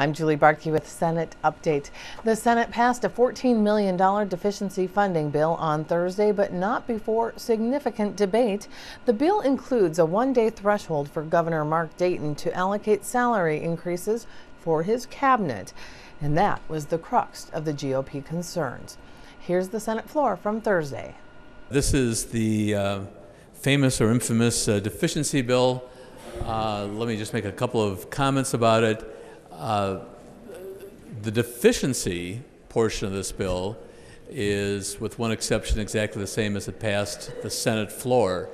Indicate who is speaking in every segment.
Speaker 1: I'm Julie Bartkey with Senate Update. The Senate passed a $14 million deficiency funding bill on Thursday, but not before significant debate. The bill includes a one-day threshold for Governor Mark Dayton to allocate salary increases for his cabinet. And that was the crux of the GOP concerns. Here's the Senate floor from Thursday.
Speaker 2: This is the famous or infamous deficiency bill. Let me just make a couple of comments about it. The deficiency portion of this bill is, with one exception, exactly the same as it passed the Senate floor.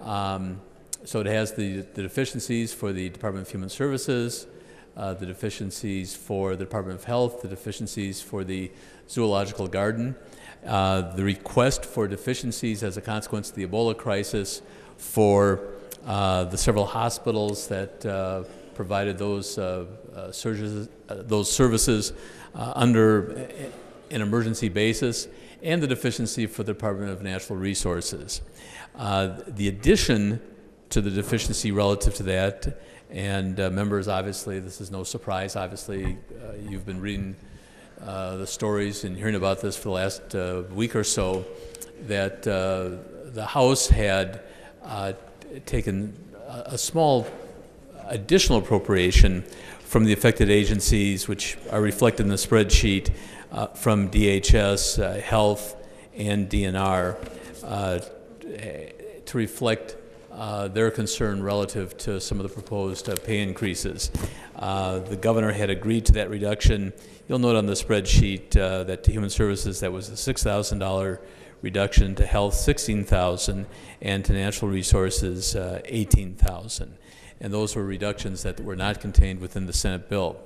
Speaker 2: So it has the deficiencies for the Department of Human Services, the deficiencies for the Department of Health, the deficiencies for the Zoological Garden, the request for deficiencies as a consequence of the Ebola crisis for the several hospitals that provided those services under an emergency basis, and the deficiency for the Department of Natural Resources. The addition to the deficiency relative to that, and members, obviously, this is no surprise, obviously, you've been reading the stories and hearing about this for the last week or so, that the House had taken a small additional appropriation from the affected agencies, which are reflected in the spreadsheet, from DHS, Health, and DNR, to reflect their concern relative to some of the proposed pay increases. The governor had agreed to that reduction. You'll note on the spreadsheet that to Human Services that was a $6,000 reduction, to Health $16,000, and to Natural Resources $18,000. And those were reductions that were not contained within the Senate bill.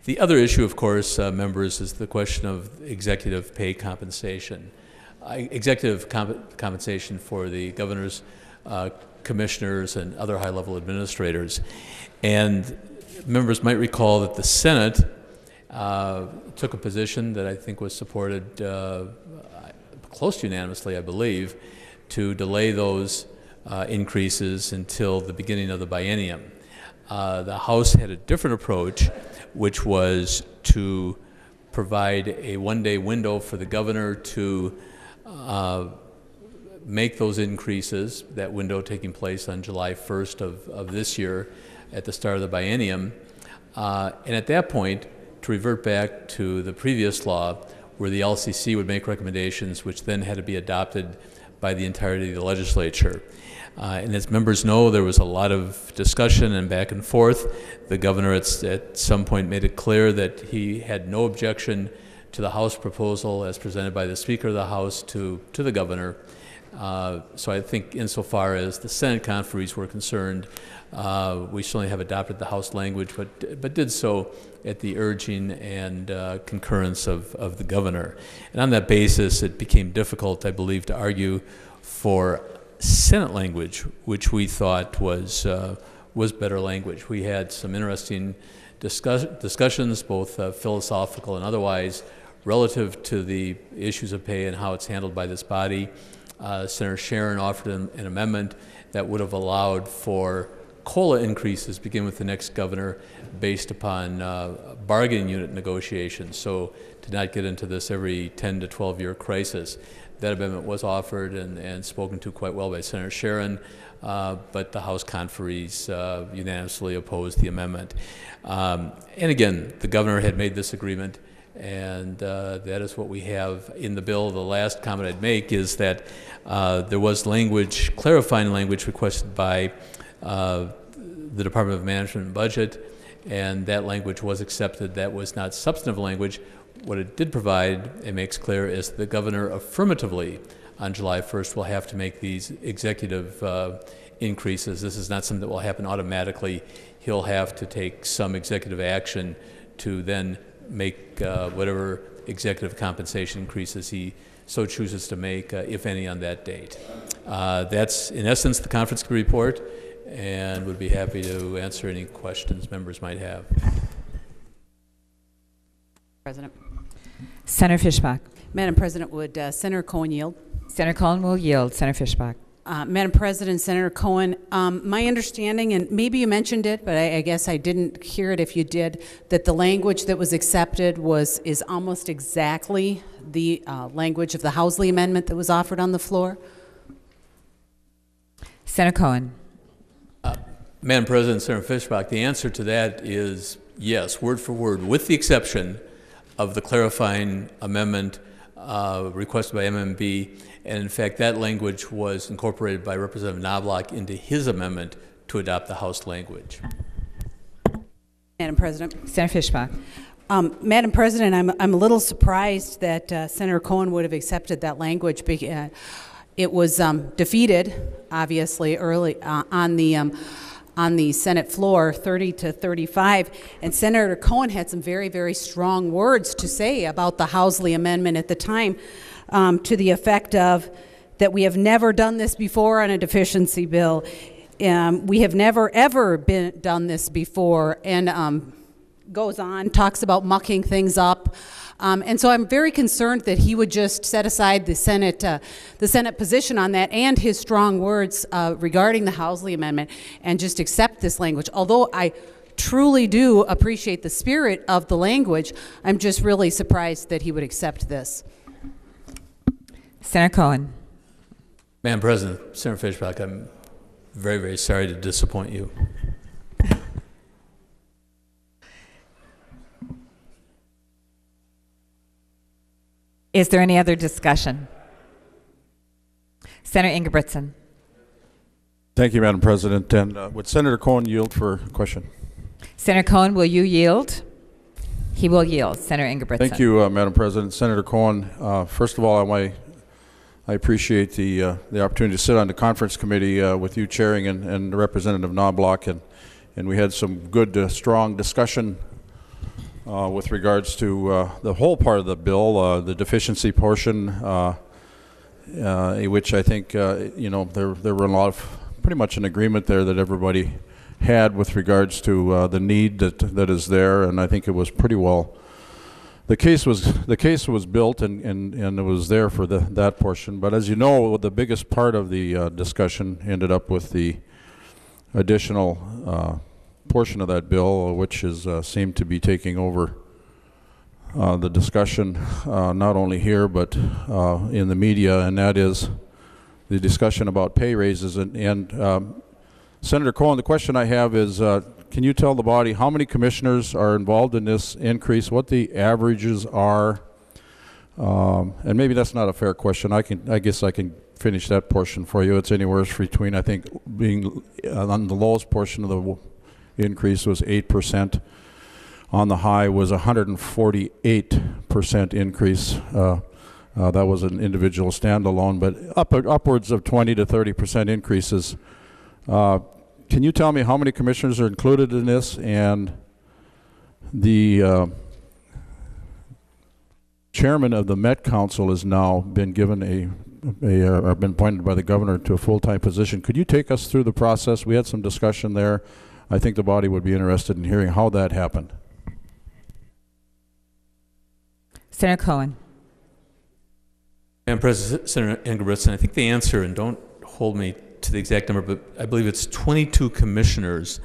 Speaker 2: The other issue, of course, members, is the question of executive pay compensation. Compensation for the governors, commissioners, and other high-level administrators. And members might recall that the Senate took a position that I think was supported close to unanimously, I believe, to delay those increases until the beginning of the biennium. The House had a different approach, which was to provide a one-day window for the governor to make those increases, that window taking place on July 1st of this year at the start of the biennium, and at that point to revert back to the previous law where the LCC would make recommendations which then had to be adopted by the entirety of the legislature. And as members know, there was a lot of discussion and back and forth. The governor at some point made it clear that he had no objection to the House proposal as presented by the Speaker of the House to the governor. So I think insofar as the Senate conferees were concerned, we certainly have adopted the House language, but did so at the urging and concurrence of the governor. And on that basis, it became difficult, I believe, to argue for Senate language, which we thought was better language. We had some interesting discussions, both philosophical and otherwise, relative to the issues of pay and how it's handled by this body. Senator Sharon offered an amendment that would have allowed for COLA increases begin with the next governor based upon bargaining unit negotiations, so to not get into this every 10 to 12 year crisis. That amendment was offered and spoken to quite well by Senator Sharon, but the House conferees unanimously opposed the amendment. And again, the governor had made this agreement, and that is what we have in the bill. The last comment I'd make is that there was language, clarifying language requested by the Department of Management and Budget, and that language was accepted. That was not substantive language. What it did provide, it makes clear, is that the governor affirmatively on July 1st will have to make these executive increases. This is not something that will happen automatically. He'll have to take some executive action to then make whatever executive compensation increases he so chooses to make, if any, on that date. That's, in essence, the conference committee report, and would be happy to answer any questions members might have.
Speaker 3: President.
Speaker 4: Senator Fischbach.
Speaker 3: Madam President, would Senator Cohen yield?
Speaker 4: Senator Cohen will yield. Senator Fischbach.
Speaker 3: Madam President, Senator Cohen, my understanding, and maybe you mentioned it, but I guess I didn't hear it if you did, that the language that was accepted is almost exactly the language of the Housley Amendment that was offered on the floor?
Speaker 4: Senator Cohen.
Speaker 2: Madam President, Senator Fischbach, the answer to that is yes, word for word, with the exception of the clarifying amendment requested by MMB. And in fact, that language was incorporated by Representative Knobloch into his amendment to adopt the House language.
Speaker 3: Madam President.
Speaker 4: Senator Fischbach.
Speaker 3: Madam President, I'm a little surprised that Senator Cohen would have accepted that language. It was defeated, obviously, early on the Senate floor, 30-35, and Senator Cohen had some very, very strong words to say about the Housley Amendment at the time, to the effect of that we have never done this before on a deficiency bill. We have never, ever done this before, and goes on, talks about mucking things up. And so I'm very concerned that he would just set aside the Senate position on that and his strong words regarding the Housley Amendment and just accept this language. Although I truly do appreciate the spirit of the language, I'm just really surprised that he would accept this.
Speaker 4: Senator Cohen.
Speaker 2: Madam President, Senator Fischbach, I'm very, very sorry to disappoint you.
Speaker 4: Is there any other discussion? Senator Ingebrigtsen.
Speaker 5: Thank you, Madam President. And would Senator Cohen yield for a question?
Speaker 4: Senator Cohen, will you yield? He will yield. Senator Ingebrigtsen.
Speaker 5: Thank you, Madam President. Senator Cohen, first of all, I appreciate the opportunity to sit on the conference committee with you chairing and Representative Knobloch, and we had some good, strong discussion with regards to the whole part of the bill, the deficiency portion, which I think you know there were a lot of pretty much an agreement there that everybody had with regards to the need that is there, and I think it was pretty well. The case was built and it was there for that portion. But as you know, the biggest part of the discussion ended up with the additional portion of that bill, which is seemed to be taking over the discussion not only here but in the media, and that is the discussion about pay raises. And Senator Cohen, the question I have is, can you tell the body how many commissioners are involved in this increase, what the averages are? And maybe that's not a fair question. I guess I can finish that portion for you. It's anywhere between, I think, being on the lowest portion of the increase was 8%. On the high was 148% increase. That was an individual standalone, but upwards of 20 to 30% increases. Can you tell me how many commissioners are included in this? And the chairman of the Met Council has now been given or been appointed by the governor to a full-time position. Could you take us through the process? We had some discussion there. I think the body would be interested in hearing how that happened.
Speaker 4: Senator Cohen.
Speaker 2: Madam President, Senator Ingebrigtsen, I think the answer, and don't hold me to the exact number, but I believe it's 22 commissioners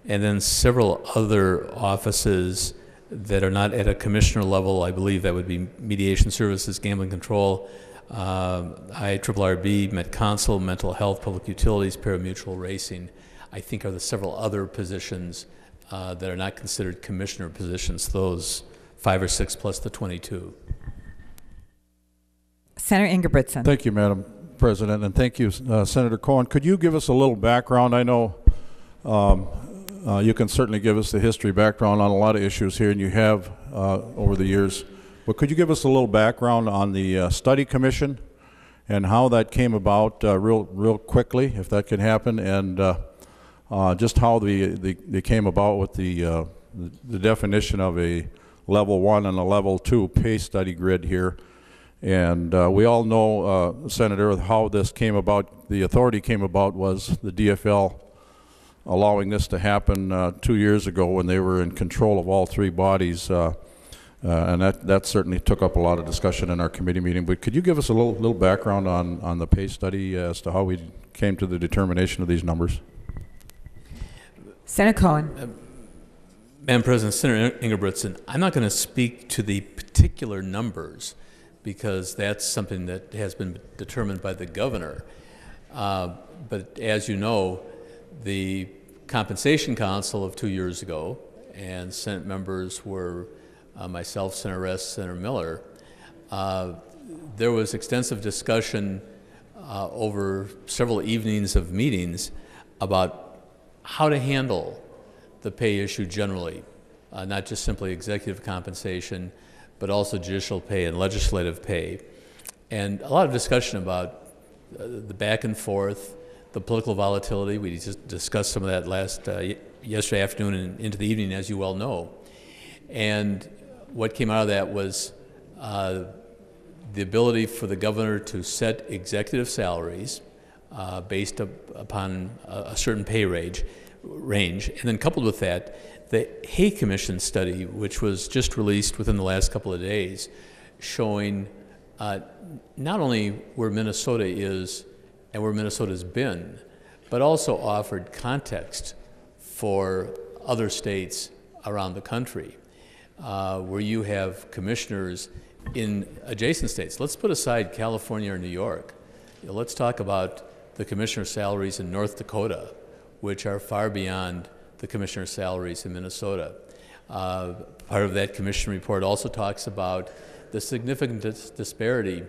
Speaker 2: and then several other offices that are not at a commissioner level. I believe that would be Mediation Services, Gambling Control, IRRB, Met Council, Mental Health, Public Utilities, Parimutuel Racing, I think are the several other positions that are not considered commissioner positions, those 5 or 6 plus the 22.
Speaker 4: Senator Ingebrigtsen.
Speaker 5: Thank you, Madam President, and thank you, Senator Cohen. Could you give us a little background? I know you can certainly give us the history background on a lot of issues here, and you have over the years. But could you give us a little background on the study commission and how that came about real quickly, if that can happen, and just how they came about with the definition of a level 1 and a level 2 pay study grid here. And we all know, Senator, how this came about. The authority came about was the DFL allowing this to happen 2 years ago when they were in control of all 3 bodies. And that certainly took up a lot of discussion in our committee meeting. But could you give us a little background on the pay study as to how we came to the determination of these numbers?
Speaker 4: Senator Cohen.
Speaker 2: Madam President, Senator Ingebrigtsen, I'm not going to speak to the particular numbers because that's something that has been determined by the governor. But as you know, the Compensation Council of 2 years ago, and Senate members were myself, Senator Ress, Senator Miller, there was extensive discussion over several evenings of meetings about how to handle the pay issue generally, not just simply executive compensation, but also judicial pay and legislative pay. And a lot of discussion about the back and forth, the political volatility. We just discussed some of that yesterday afternoon and into the evening, as you well know. And what came out of that was the ability for the governor to set executive salaries based upon a certain pay range, and then coupled with that, the Hay Commission study, which was just released within the last couple of days, showing not only where Minnesota is and where Minnesota's been, but also offered context for other states around the country, where you have commissioners in adjacent states. Let's put aside California or New York. Let's talk about the commissioner salaries in North Dakota, which are far beyond the commissioner salaries in Minnesota. Part of that commission report also talks about the significant disparity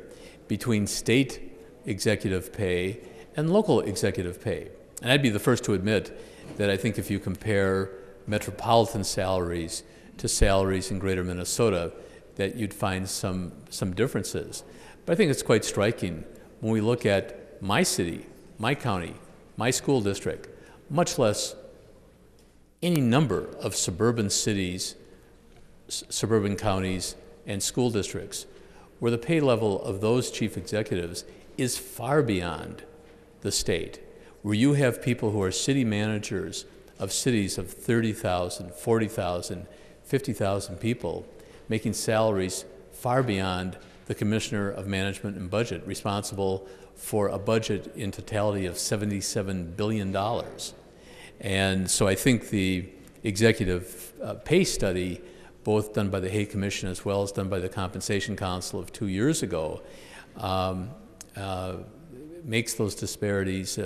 Speaker 2: between state executive pay and local executive pay. And I'd be the first to admit that I think if you compare metropolitan salaries to salaries in greater Minnesota, that you'd find some differences. But I think it's quite striking when we look at my city, my county, my school district, much less any number of suburban cities, suburban counties, and school districts, where the pay level of those chief executives is far beyond the state, where you have people who are city managers of cities of 30,000, 40,000, 50,000 people, making salaries far beyond the Commissioner of Management and Budget, responsible for a budget in totality of $77 billion. And so I think the executive pay study, both done by the Hay Commission as well as done by the Compensation Council of 2 years ago, makes those disparities,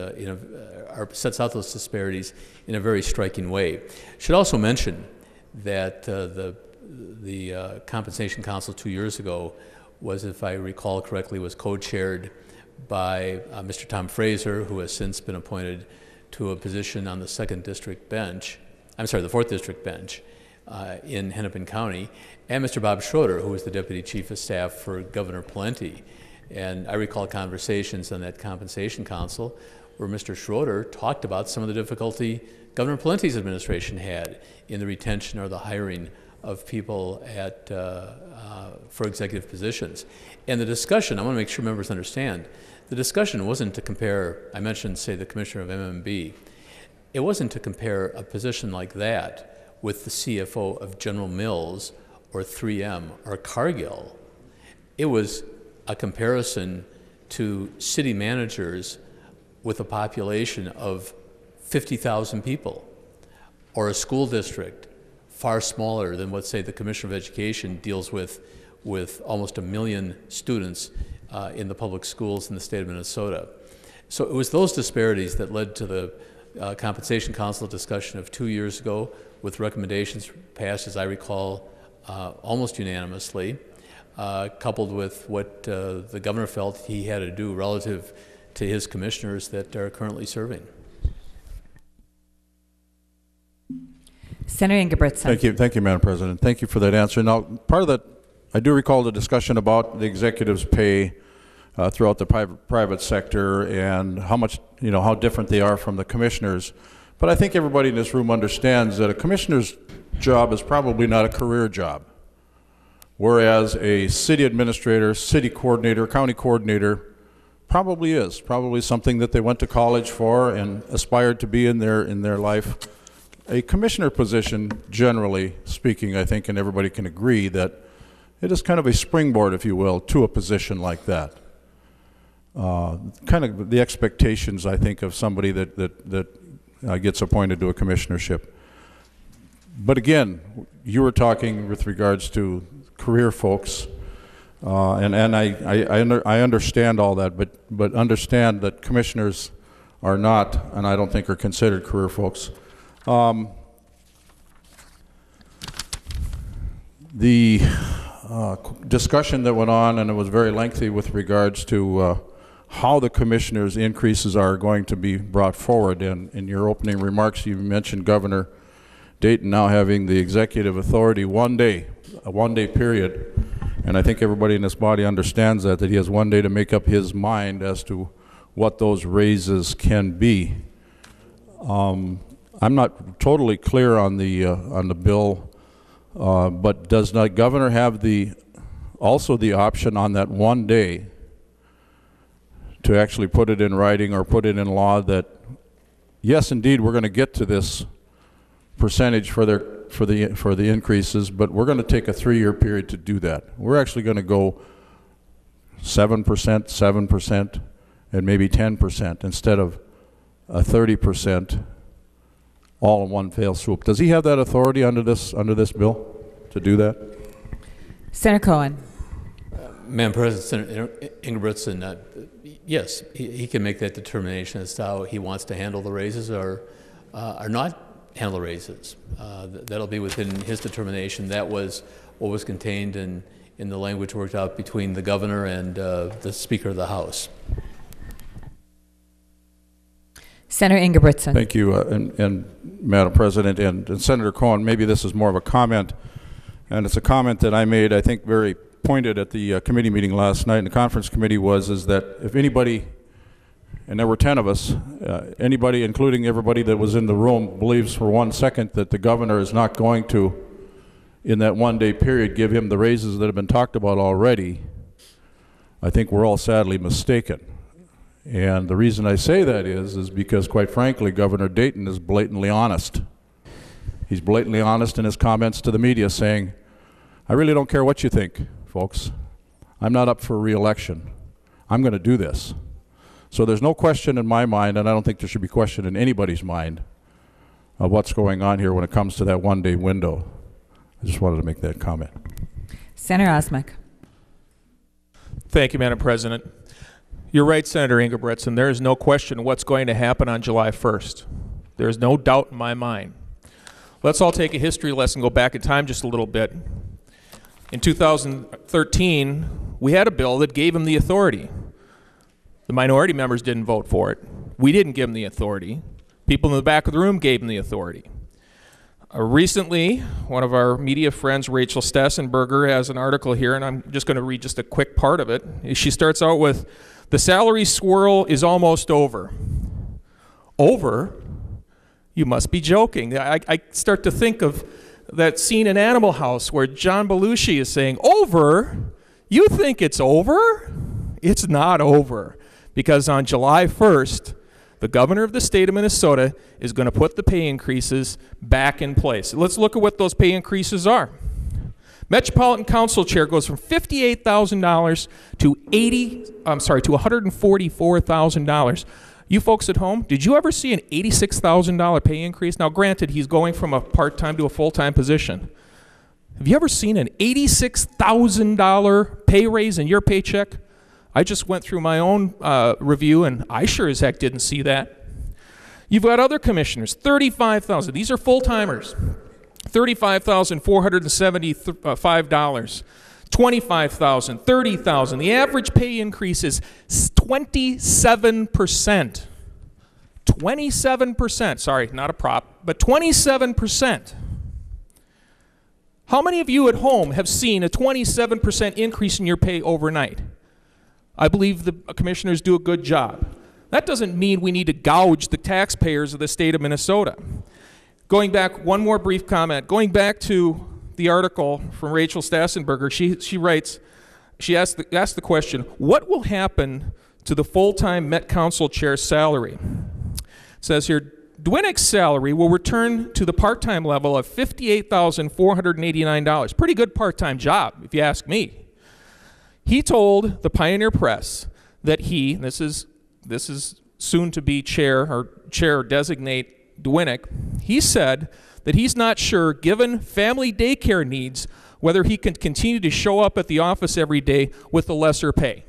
Speaker 2: sets out those disparities in a very striking way. Should also mention that the Compensation Council 2 years ago was, if I recall correctly, was co-chaired by Mr. Tom Fraser, who has since been appointed to a position on the 2nd District bench, the 4th District bench in Hennepin County, and Mr. Bob Schroeder, who was the Deputy Chief of Staff for Governor Pawlenty. And I recall conversations on that Compensation Council where Mr. Schroeder talked about some of the difficulty Governor Pawlenty's administration had in the retention or the hiring of people for executive positions. And the discussion, I want to make sure members understand, the discussion wasn't to compare, I mentioned, say, the Commissioner of MMB. It wasn't to compare a position like that with the CFO of General Mills or 3M or Cargill. It was a comparison to city managers with a population of 50,000 people, or a school district far smaller than what, say, the Commissioner of Education deals with almost 1 million students in the public schools in the state of Minnesota. So it was those disparities that led to the Compensation Council discussion of 2 years ago, with recommendations passed, as I recall, almost unanimously, coupled with what the governor felt he had to do relative to his commissioners that are currently serving.
Speaker 4: Senator Ingebrigtsen.
Speaker 5: Thank you, Madam President. Thank you for that answer. Now, part of that, I do recall the discussion about the executives' pay throughout the private sector and how much, how different they are from the commissioners. But I think everybody in this room understands that a commissioner's job is probably not a career job, whereas a city administrator, city coordinator, county coordinator probably is, something that they went to college for and aspired to be in their life. A commissioner position, generally speaking, I think, and everybody can agree that It is kind of a springboard, if you will, to a position like that. Kind of the expectations, I think, of somebody that gets appointed to a commissionership. But again, you were talking with regards to career folks, and I understand all that, but understand that commissioners are not, and I don't think are considered career folks. The discussion that went on, and it was very lengthy with regards to how the commissioners' increases are going to be brought forward. And in your opening remarks, you mentioned Governor Dayton now having the executive authority a one-day period. And I think everybody in this body understands that he has one day to make up his mind as to what those raises can be. I'm not totally clear on the bill, but does the governor have also the option on that one day to actually put it in writing or put it in law that, yes, indeed, we're going to get to this percentage for the increases, but we're going to take a 3-year period to do that. We're actually going to go 7%, 7%, and maybe 10% instead of a 30% all in one fell swoop. Does he have that authority under this bill to do that?
Speaker 4: Senator Cohen.
Speaker 2: Madam President, Senator Ingebrigtsen, yes, he can make that determination as to how he wants to handle the raises or not handle the raises. That'll be within his determination. That was what was contained in the language worked out between the governor and the Speaker of the House.
Speaker 4: Senator Ingebrigtsen.
Speaker 5: Thank you, and Madam President, and Senator Cohen, maybe this is more of a comment, and it's a comment that I made, I think, very pointed at the committee meeting last night in the conference committee is that if anybody, and there were 10 of us, anybody, including everybody that was in the room, believes for 1 second that the governor is not going to, in that one-day period, give him the raises that have been talked about already, I think we're all sadly mistaken. And the reason I say that is because, quite frankly, Governor Dayton is blatantly honest. He's blatantly honest in his comments to the media saying, I really don't care what you think, folks. I'm not up for re-election. I'm going to do this. So there's no question in my mind, and I don't think there should be question in anybody's mind, of what's going on here when it comes to that one-day window. I just wanted to make that comment.
Speaker 4: Senator Osmek.
Speaker 6: Thank you, Madam President. You're right, Senator Ingebrigtsen. There is no question what's going to happen on July 1st. There is no doubt in my mind. Let's all take a history lesson, go back in time just a little bit. In 2013, we had a bill that gave him the authority. The minority members didn't vote for it. We didn't give him the authority. People in the back of the room gave him the authority. Recently, one of our media friends, Rachel Stassenberger, has an article here, and I'm just going to read just a quick part of it. She starts out with, "The salary swirl is almost over." Over? You must be joking. I start to think of that scene in Animal House where John Belushi is saying, over? You think it's over? It's not over. Because on July 1st, the governor of the state of Minnesota is going to put the pay increases back in place. Let's look at what those pay increases are. Metropolitan Council chair goes from $58,000 to $144,000. You folks at home, did you ever see an $86,000 pay increase? Now, granted, he's going from a part-time to a full-time position. Have you ever seen an $86,000 pay raise in your paycheck? I just went through my own review, and I sure as heck didn't see that. You've got other commissioners, $35,000. These are full-timers. $35,475. $25,000, $30,000. The average pay increase is 27%. 27%. Sorry, not a prop, but 27%. How many of you at home have seen a 27% increase in your pay overnight? I believe the commissioners do a good job. That doesn't mean we need to gouge the taxpayers of the state of Minnesota. Going back, one more brief comment. Going back to the article from Rachel Stassenberger, she writes, she asked the question, what will happen to the full-time Met Council chair salary? It says here, Dwinick's salary will return to the part-time level of $58,489. Pretty good part-time job, if you ask me. He told the Pioneer Press that he, this is soon to be chair designate Dwinick, he said that he's not sure, given family daycare needs, whether he can continue to show up at the office every day with a lesser pay.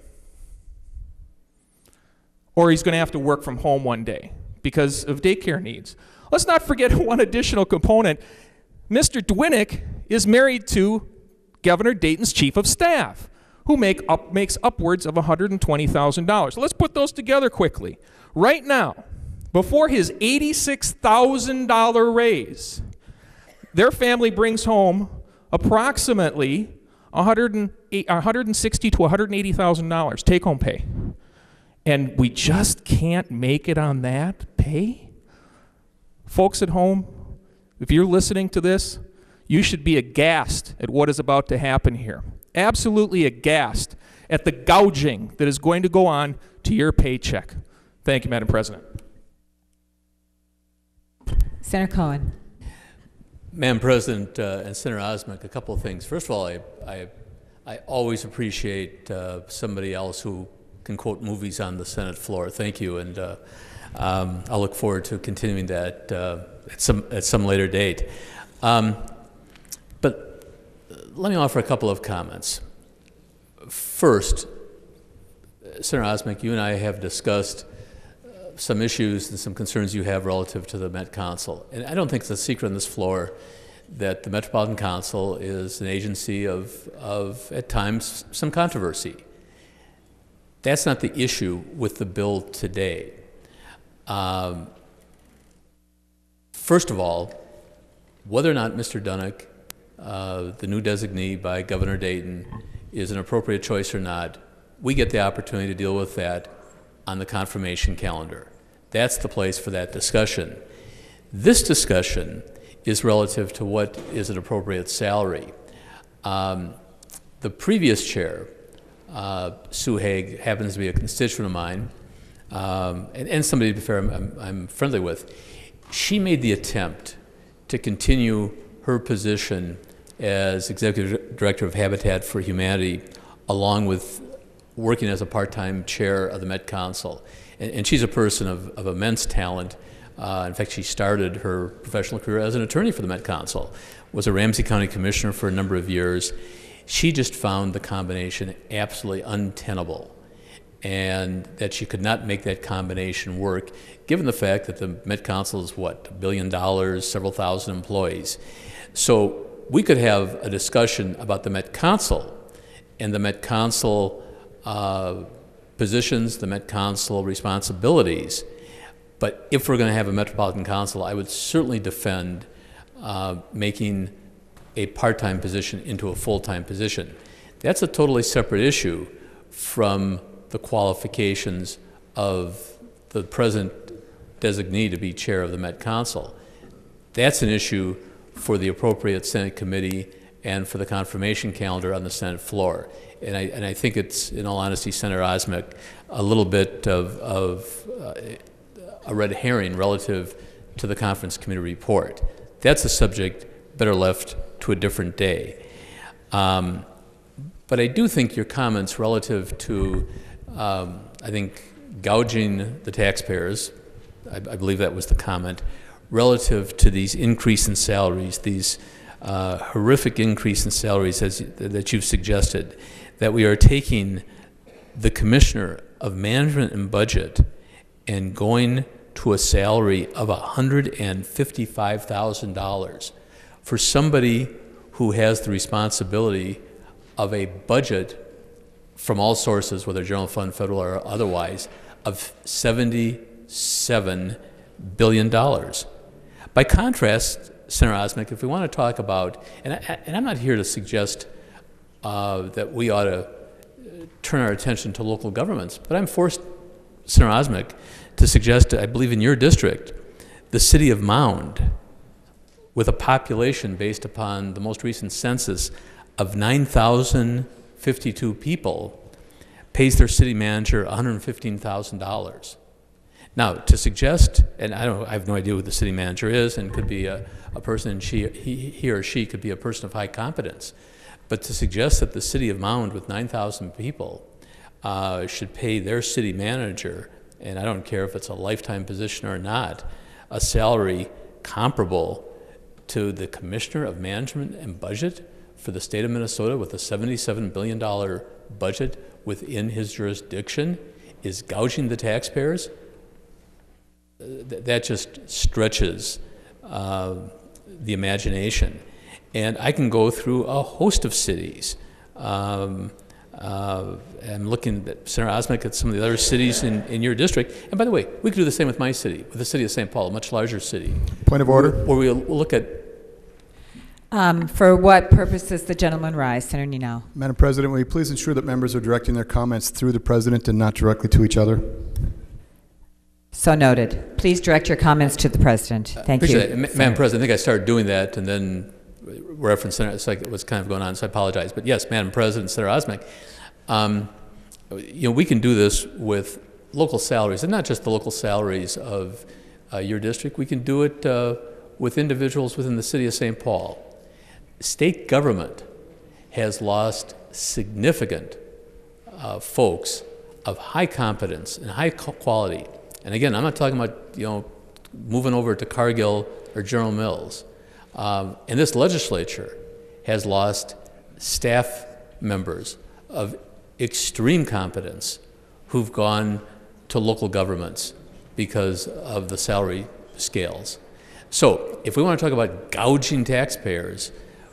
Speaker 6: Or he's going to have to work from home one day because of daycare needs. Let's not forget one additional component. Mr. Dwinick is married to Governor Dayton's chief of staff, who makes upwards of $120,000. So let's put those together quickly. Right now, before his $86,000 raise, their family brings home approximately $160,000 to $180,000 take-home pay. And we just can't make it on that pay? Folks at home, if you're listening to this, you should be aghast at what is about to happen here. Absolutely aghast at the gouging that is going to go on to your paycheck. Thank you, Madam President.
Speaker 4: Senator Cohen.
Speaker 2: Madam President and Senator Osmek, a couple of things. First of all, I always appreciate somebody else who can quote movies on the Senate floor. Thank you, and I'll look forward to continuing that at some later date. But let me offer a couple of comments. First, Senator Osmek, you and I have discussed some issues and some concerns you have relative to the Met Council. And I don't think it's a secret on this floor that the Metropolitan Council is an agency of at times, some controversy. That's not the issue with the bill today. First of all, whether or not Mr. Dunnick, the new designee by Governor Dayton, is an appropriate choice or not, we get the opportunity to deal with that on the confirmation calendar. That's the place for that discussion. This discussion is relative to what is an appropriate salary. The previous chair, Sue Haig, happens to be a constituent of mine, and somebody, to be fair, I'm friendly with. She made the attempt to continue her position as Executive Director of Habitat for Humanity, along with working as a part-time chair of the Met Council. And she's a person of immense talent. In fact, she started her professional career as an attorney for the Met Council, was a Ramsey County Commissioner for a number of years. She just found the combination absolutely untenable, and that she could not make that combination work, given the fact that the Met Council is, what, $1 billion, several thousand employees. So we could have a discussion about the Met Council and the Met Council positions, the Met Council responsibilities. But if we're going to have a Metropolitan Council, I would certainly defend making a part-time position into a full-time position. That's a totally separate issue from the qualifications of the present designee to be chair of the Met Council. That's an issue for the appropriate Senate committee and for the confirmation calendar on the Senate floor. And I think it's, in all honesty, Senator Osmek, a little bit of a red herring relative to the conference committee report. That's a subject better left to a different day. But I do think your comments relative to, I think, gouging the taxpayers, I believe that was the comment, relative to these increase in salaries, these horrific increase in salaries that you've suggested, that we are taking the Commissioner of Management and Budget and going to a salary of $155,000 for somebody who has the responsibility of a budget from all sources, whether general fund, federal, or otherwise, of $77 billion. By contrast, Senator Osmek, if we want to talk about, and I'm not here to suggest that we ought to turn our attention to local governments, but I'm forced, Senator Osmek, to suggest, I believe in your district, the city of Mound, with a population based upon the most recent census of 9,052 people, pays their city manager $115,000. Now, to suggest, and I have no idea who the city manager is, and could be a person, he or she could be a person of high competence, but to suggest that the city of Mound with 9,000 people should pay their city manager, and I don't care if it's a lifetime position or not, a salary comparable to the Commissioner of Management and Budget for the state of Minnesota with a $77 billion budget within his jurisdiction is gouging the taxpayers. That just stretches the imagination. And I can go through a host of cities. I'm looking at Senator Osmek at some of the other cities in your district. And by the way, we could do the same with my city, with the city of St. Paul, a much larger city.
Speaker 7: Point of order.
Speaker 2: Where we'll look at.
Speaker 4: For what purpose does the gentleman rise? Senator Ninal.
Speaker 7: Madam President, will you please ensure that members are directing their comments through the President and not directly to each other?
Speaker 4: So noted. Please direct your comments to the President. Thank you.
Speaker 2: Madam President, I think I started doing that and then referenced Senator, it's like what's kind of going on, so I apologize. But yes, Madam President, Senator Osmek, we can do this with local salaries, and not just the local salaries of your district. We can do it with individuals within the city of St. Paul. State government has lost significant folks of high competence and high quality. And again, I'm not talking about moving over to Cargill or General Mills. And this legislature has lost staff members of extreme competence who've gone to local governments because of the salary scales. So if we want to talk about gouging taxpayers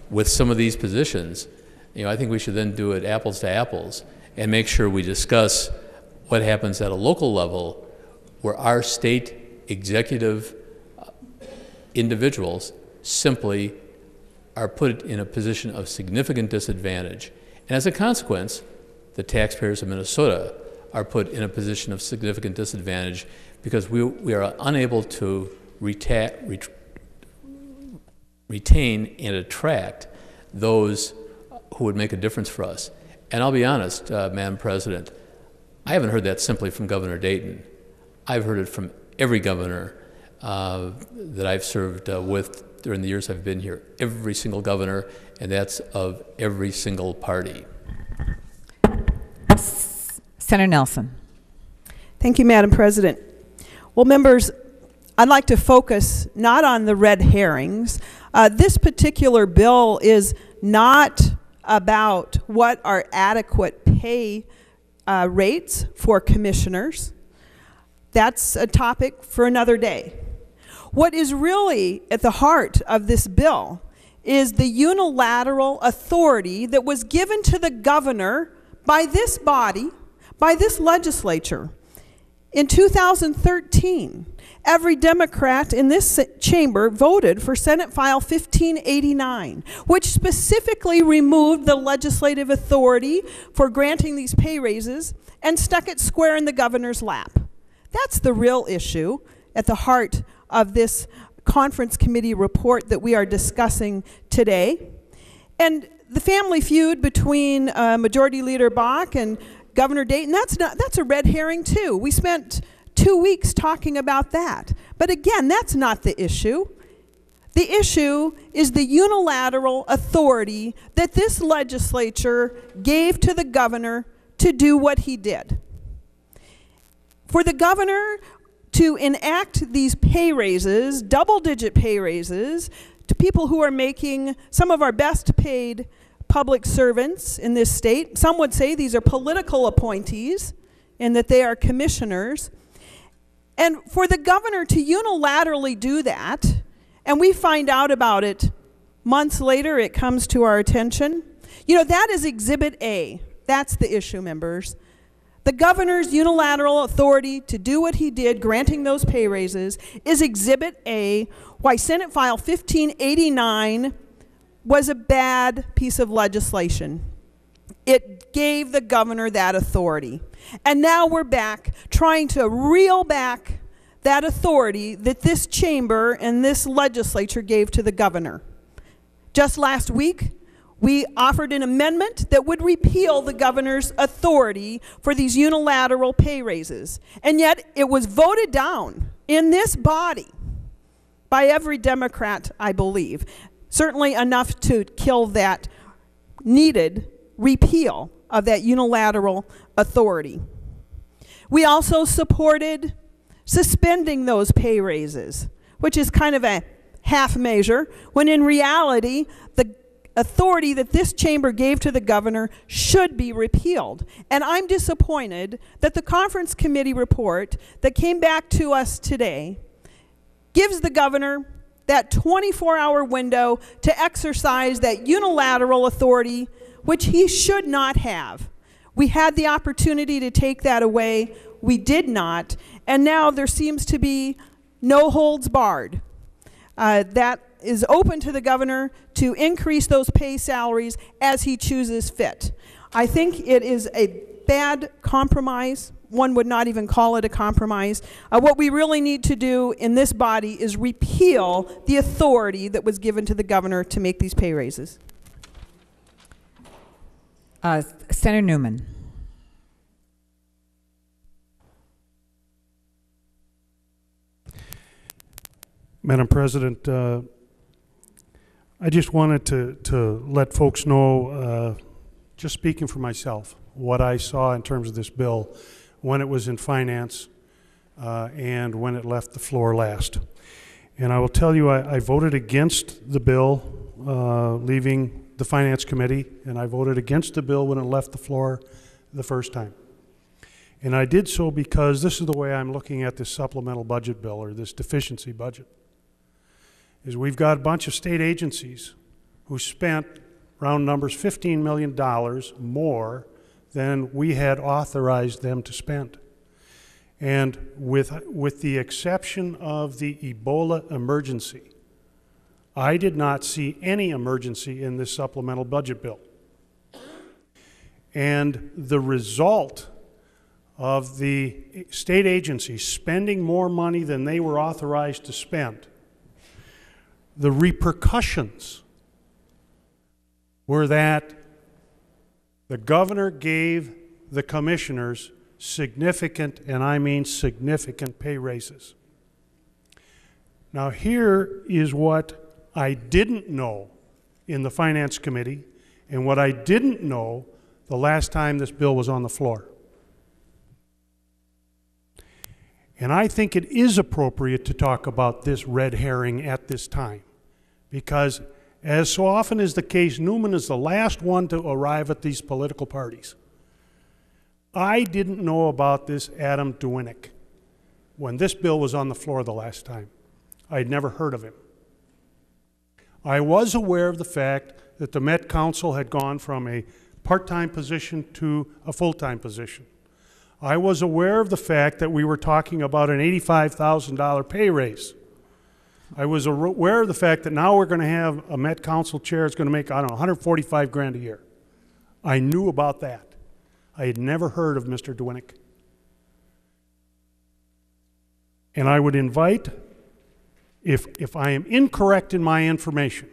Speaker 2: with some of these positions, I think we should then do it apples to apples and make sure we discuss what happens at a local level where our state executive individuals simply are put in a position of significant disadvantage. And as a consequence, the taxpayers of Minnesota are put in a position of significant disadvantage because we are unable to retain and attract those who would make a difference for us. And I'll be honest, Madam President, I haven't heard that simply from Governor Dayton. I've heard it from every governor that I've served with during the years I've been here. Every single governor, and that's of every single party.
Speaker 4: Senator Nelson.
Speaker 8: Thank you, Madam President. Well, members, I'd like to focus not on the red herrings. This particular bill is not about what are adequate pay rates for commissioners. That's a topic for another day. What is really at the heart of this bill is the unilateral authority that was given to the governor by this body, by this legislature. In 2013, every Democrat in this chamber voted for Senate File 1589, which specifically removed the legislative authority for granting these pay raises and stuck it square in the governor's lap. That's the real issue at the heart of this conference committee report that we are discussing today. And the family feud between Majority Leader Bach and Governor Dayton, that's a red herring too. We spent 2 weeks talking about that. But again, that's not the issue. The issue is the unilateral authority that this legislature gave to the governor to do what he did. For the governor to enact these pay raises, double-digit pay raises, to people who are making some of our best paid public servants in this state. Some would say these are political appointees and that they are commissioners. And for the governor to unilaterally do that, and we find out about it months later, it comes to our attention. That is Exhibit A. That's the issue, members. The governor's unilateral authority to do what he did, granting those pay raises, is Exhibit A, why Senate File 1589 was a bad piece of legislation. It gave the governor that authority. And now we're back trying to reel back that authority that this chamber and this legislature gave to the governor. Just last week, We offered an amendment that would repeal the governor's authority for these unilateral pay raises. And yet it was voted down in this body by every Democrat, I believe. Certainly enough to kill that needed repeal of that unilateral authority. We also supported suspending those pay raises, which is kind of a half measure, when in reality, the authority that this chamber gave to the governor should be repealed. And I'm disappointed that the conference committee report that came back to us today gives the governor that 24-hour window to exercise that unilateral authority, which he should not have. We had the opportunity to take that away. We did not. And now there seems to be no holds barred. That is open to the governor to increase those pay salaries as he chooses fit. I think it is a bad compromise. One would not even call it a compromise. What we really need to do in this body is repeal the authority that was given to the governor to make these pay raises.
Speaker 4: Senator Newman.
Speaker 9: Madam President, I just wanted to let folks know, just speaking for myself, what I saw in terms of this bill when it was in finance and when it left the floor last. And I will tell you, I voted against the bill leaving the Finance Committee, and I voted against the bill when it left the floor the first time. And I did so because this is the way I'm looking at this supplemental budget bill, or this deficiency budget. Is we've got a bunch of state agencies who spent, round numbers, $15 million more than we had authorized them to spend. And with the exception of the Ebola emergency, I did not see any emergency in this supplemental budget bill. And the result of the state agencies spending more money than they were authorized to spend, the repercussions were that the governor gave the commissioners significant, and I mean significant, pay raises. Now here is what I didn't know in the Finance Committee and what I didn't know the last time this bill was on the floor. And I think it is appropriate to talk about this red herring at this time, because as so often is the case, Newman is the last one to arrive at these political parties. I didn't know about this Adam Duwinick when this bill was on the floor the last time. I had never heard of him. I was aware of the fact that the Met Council had gone from a part-time position to a full-time position. I was aware of the fact that we were talking about an $85,000 pay raise. I was aware of the fact that now we're going to have a Met Council chair that's going to make, I don't know, 145 grand a year. I knew about that. I had never heard of Mr. Duwinick. And I would invite, if I am incorrect in my information,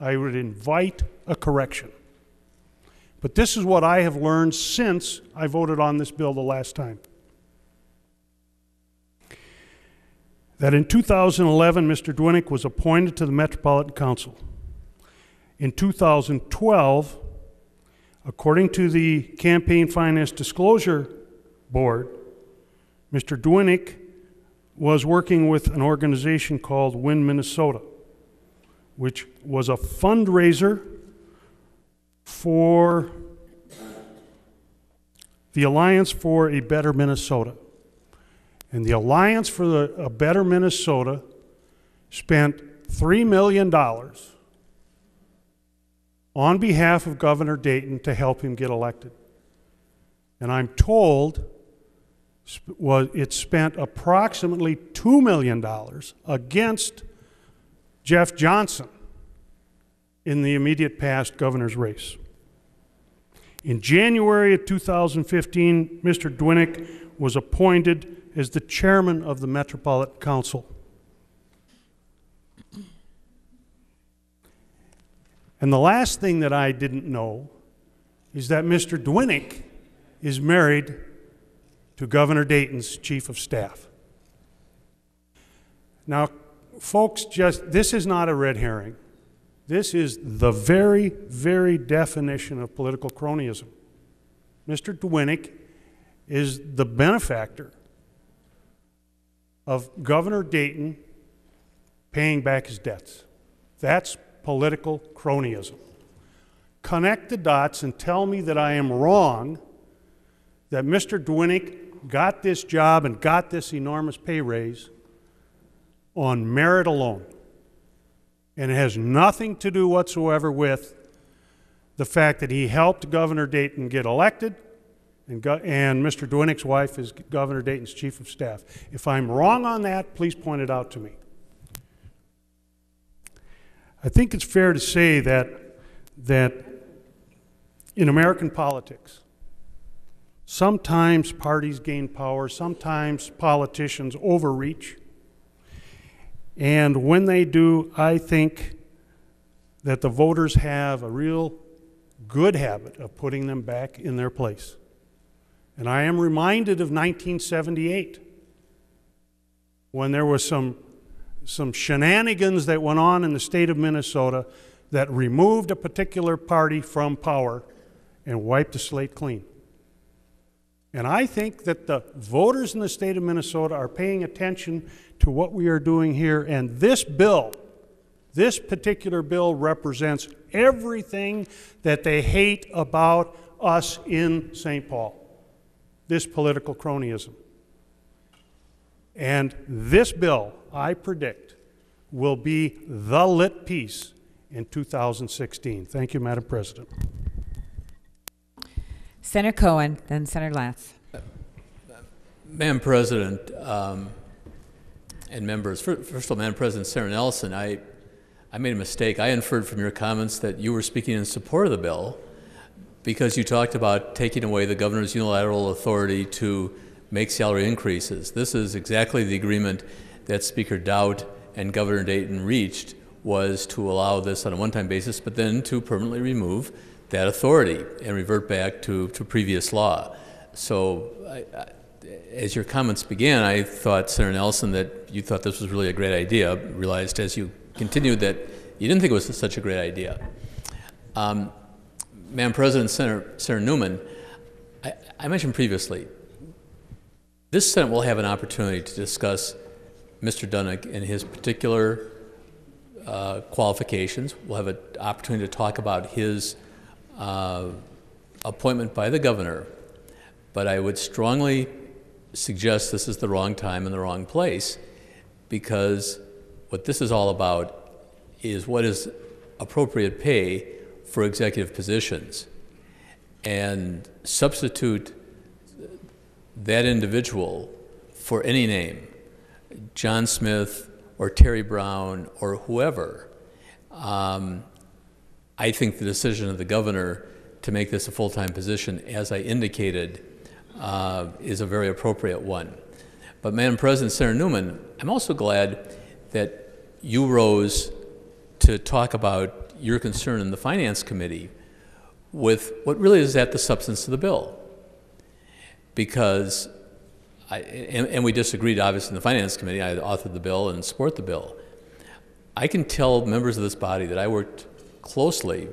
Speaker 9: I would invite a correction. But this is what I have learned since I voted on this bill the last time. That in 2011, Mr. Duwinick was appointed to the Metropolitan Council. In 2012, according to the Campaign Finance Disclosure Board, Mr. Duwinick was working with an organization called Win Minnesota, which was a fundraiser for the Alliance for a Better Minnesota. And the Alliance for a Better Minnesota spent $3 million on behalf of Governor Dayton to help him get elected. And I'm told it spent approximately $2 million against Jeff Johnson in the immediate past governor's race. In January of 2015, Mr. Duwinick was appointed as the chairman of the And the last thing that I didn't know is that Mr. Dwinick is married to Governor Dayton's chief of staff. Now, folks, this is not a red herring. This is the very, very definition of political cronyism. Mr. Dwinick is the benefactor of Governor Dayton paying back his debts. That's political cronyism. Connect the dots and tell me that I am wrong, that Mr. Dwinick got this job and got this enormous pay raise on merit alone. And it has nothing to do whatsoever with the fact that he helped Governor Dayton get elected, and Mr. Dwinick's wife is Governor Dayton's chief of staff. If I'm wrong on that, please point it out to me. I think it's fair to say that in American politics, sometimes parties gain power, sometimes politicians overreach. And when they do, I think that the voters have a real good habit of putting them back in their place. And I am reminded of 1978, when there was some shenanigans that went on in the state of Minnesota that removed a particular party from power and wiped the slate clean. And I think that the voters in the state of Minnesota are paying attention to what we are doing here, and this bill, this particular bill, represents everything that they hate about us in St. Paul, this political cronyism. And this bill, I predict, will be the lit piece in 2016. Thank you, Madam President.
Speaker 4: Senator Cohen, then Senator Latz.
Speaker 2: Madam President and members, first of all, Madam President, Senator Nelson, I made a mistake. I inferred from your comments that you were speaking in support of the bill because you talked about taking away the governor's unilateral authority to make salary increases. This is exactly the agreement that Speaker Dowd and Governor Dayton reached, was to allow this on a one-time basis, but then to permanently remove that authority and revert back to previous law. So as your comments began, I thought, Senator Nelson, that you thought this was really a great idea. Realized as you continued that you didn't think it was such a great idea. Madam President, Senator Newman, I mentioned previously, this Senate will have an opportunity to discuss Mr. Dwinick and his particular qualifications. We'll have an opportunity to talk about his appointment by the governor. But I would strongly suggest this is the wrong time and the wrong place, because what this is all about is what is appropriate pay for executive positions. And substitute that individual for any name, John Smith or Terry Brown or whoever. I think the decision of the governor to make this a full-time position, as I indicated, is a very appropriate one. But Madam President, Senator Newman, I'm also glad that you rose to talk about your concern in the Finance Committee with what really is at the substance of the bill. Because, and we disagreed obviously in the Finance Committee, I authored the bill and support the bill. I can tell members of this body that I worked closely,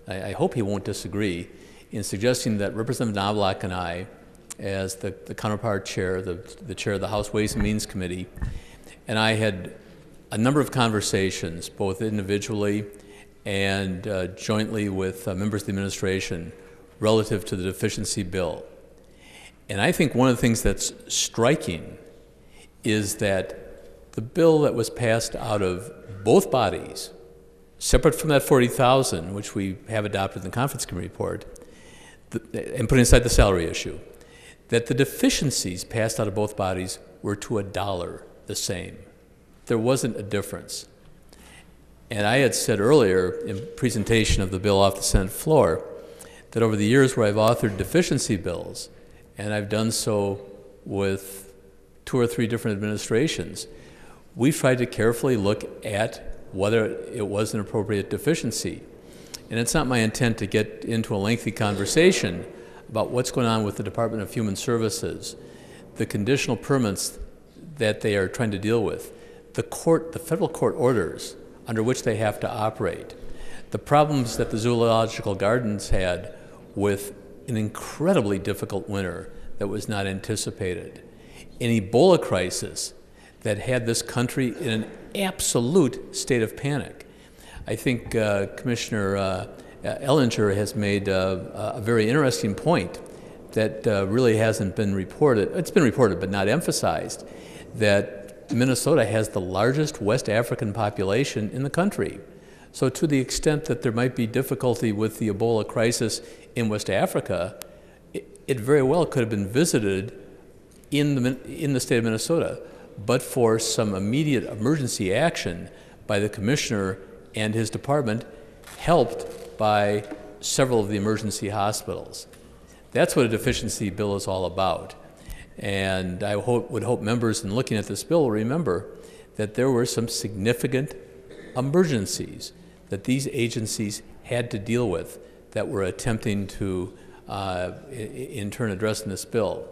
Speaker 2: I hope he won't disagree, in suggesting that Representative Knobloch and I, as the counterpart chair, the chair of the House Ways and Means Committee, and I had a number of conversations, both individually and jointly with members of the administration, relative to the deficiency bill. And I think one of the things that's striking is that the bill that was passed out of both bodies, separate from that 40,000, which we have adopted in the conference committee report, and putting aside the salary issue, that the deficiencies passed out of both bodies were to $1 the same. There wasn't a difference. And I had said earlier in presentation of the bill off the Senate floor that over the years where I've authored deficiency bills, and I've done so with 2 or 3 different administrations, we've tried to carefully look at whether it was an appropriate deficiency. And it's not my intent to get into a lengthy conversation about what's going on with the Department of Human Services, the conditional permits that they are trying to deal with, the federal court orders under which they have to operate, the problems that the zoological gardens had with an incredibly difficult winter that was not anticipated, an Ebola crisis that had this country in an absolute state of panic. I think Commissioner Ellinger has made a very interesting point that really hasn't been reported. It's been reported but not emphasized, that Minnesota has the largest West African population in the country. So to the extent that there might be difficulty with the Ebola crisis in West Africa, it very well could have been visited in the state of Minnesota, but for some immediate emergency action by the commissioner and his department, helped by several of the emergency hospitals. That's what a deficiency bill is all about. And I would hope members in looking at this bill will remember that there were some significant emergencies that these agencies had to deal with that we're attempting to in turn address in this bill.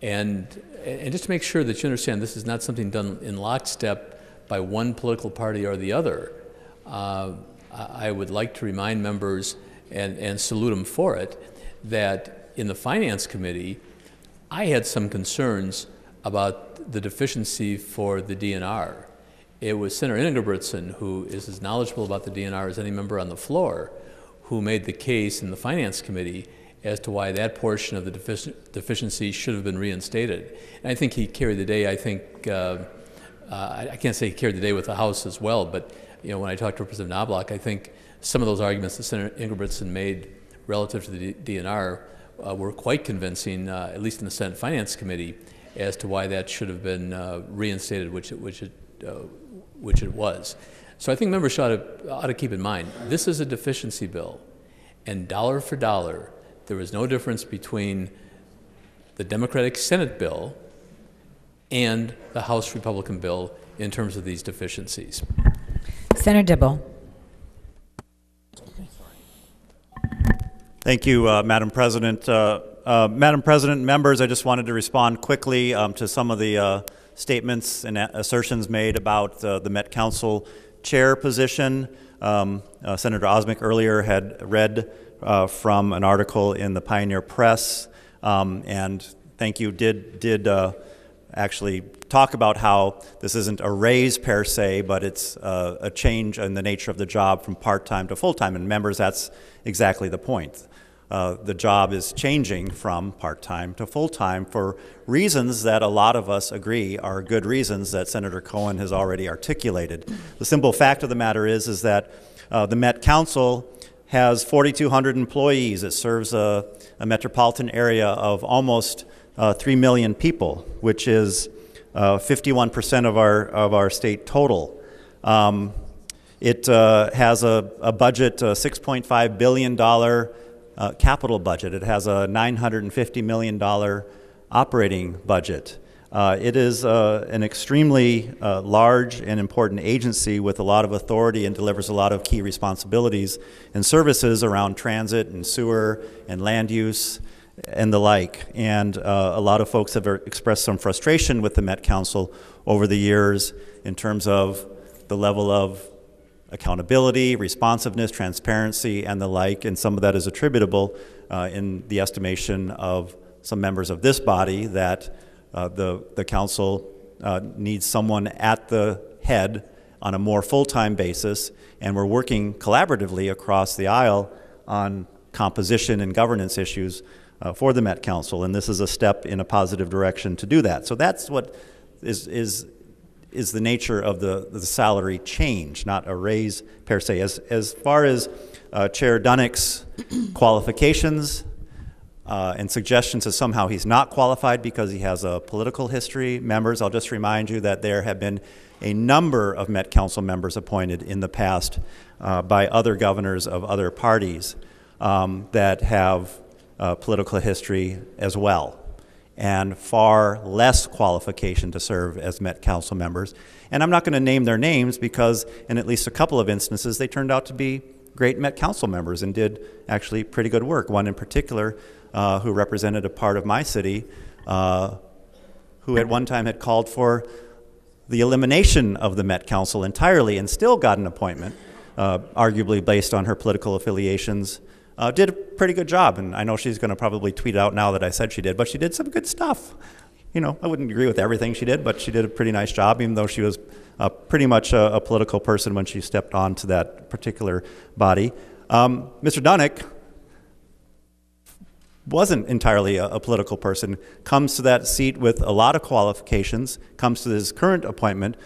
Speaker 2: And just to make sure that you understand this is not something done in lockstep by one political party or the other, I would like to remind members and salute them for it that in the Finance Committee, I had some concerns about the deficiency for the DNR. It was Senator Ingebretson, who is as knowledgeable about the DNR as any member on the floor, who made the case in the Finance Committee as to why that portion of the deficiency should have been reinstated. And I think he carried the day. I think, I can't say he carried the day with the House as well, but when I talked to Representative Knobloch, I think some of those arguments that Senator Ingebretson made relative to the DNR were quite convincing, at least in the Senate Finance Committee, as to why that should have been reinstated, which it was. So I think members ought to keep in mind, this is a deficiency bill, and dollar for dollar, there was no difference between the Democratic Senate bill and the House Republican bill in terms of these deficiencies.
Speaker 4: Senator Dibble.
Speaker 10: Thank you, Madam President. Madam President, members, I just wanted to respond quickly to some of the statements and assertions made about the Met Council chair position. Senator Osmek earlier had read from an article in the Pioneer Press, and thank you, did actually talk about how this isn't a raise per se, but it's a change in the nature of the job from part-time to full-time. And members, that's exactly the point. The job is changing from part-time to full-time for reasons that a lot of us agree are good reasons that Senator Cohen has already articulated. The simple fact of the matter is that the Met Council has 4,200 employees. It serves a metropolitan area of almost 3 million people, which is 51% of our state total. It has a budget, a $6.5 billion capital budget. It has a $950 million operating budget. It is an extremely large and important agency with a lot of authority and delivers a lot of key responsibilities and services around transit and sewer and land use and the like. And a lot of folks have expressed some frustration with the Met Council over the years in terms of the level of accountability, responsiveness, transparency, and the like, and some of that is attributable in the estimation of some members of this body that the council needs someone at the head on a more full-time basis, and we're working collaboratively across the aisle on composition and governance issues for the Met Council, and this is a step in a positive direction to do that. So that's what is the nature of the salary change, not a raise per se. As far as Chair Dunnick's qualifications and suggestions that somehow he's not qualified because he has a political history, members, I'll just remind you that there have been a number of Met Council members appointed in the past by other governors of other parties that have political history as well, and far less qualification to serve as Met Council members. And I'm not going to name their names because in at least a couple of instances they turned out to be great Met Council members and did actually pretty good work. One in particular who represented a part of my city who at one time had called for the elimination of the Met Council entirely and still got an appointment, arguably based on her political affiliations, did a pretty good job. And I know she's going to probably tweet out now that I said she did, but she did some good stuff. You know, I wouldn't agree with everything she did, but she did a pretty nice job, even though she was pretty much a political person when she stepped onto that particular body. Mr. Dunnick wasn't entirely a political person, comes to that seat with a lot of qualifications, comes to his current appointment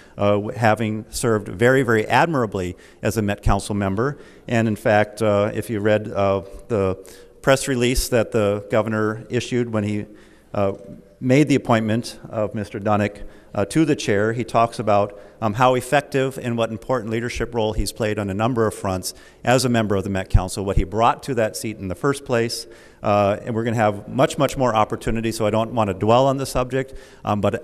Speaker 10: having served very, very admirably as a Met Council member. And in fact, if you read the press release that the governor issued when he made the appointment of Mr. Dunnick to the chair, he talks about how effective and what important leadership role he's played on a number of fronts as a member of the Met Council, what he brought to that seat in the first place. And we're going to have much, much more opportunity, so I don't want to dwell on the subject, but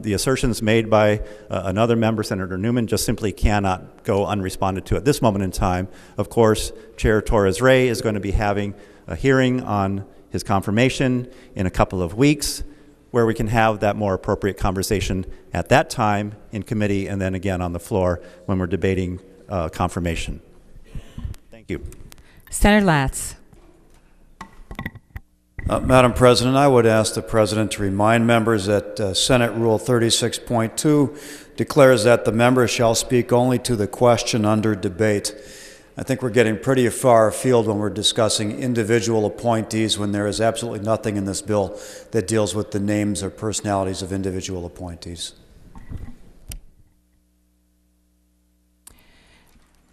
Speaker 10: the assertions made by another member, Senator Newman, just simply cannot go unresponded to at this moment in time. Of course, Chair Torres-Ray is going to be having a hearing on his confirmation in a couple of weeks, where we can have that more appropriate conversation at that time in committee and then again on the floor when we're debating confirmation. Thank you.
Speaker 4: Senator Latz.
Speaker 11: Madam President, I would ask the President to remind members that Senate Rule 36.2 declares that the member shall speak only to the question under debate. I think we're getting pretty far afield when we're discussing individual appointees when there is absolutely nothing in this bill that deals with the names or personalities of individual appointees.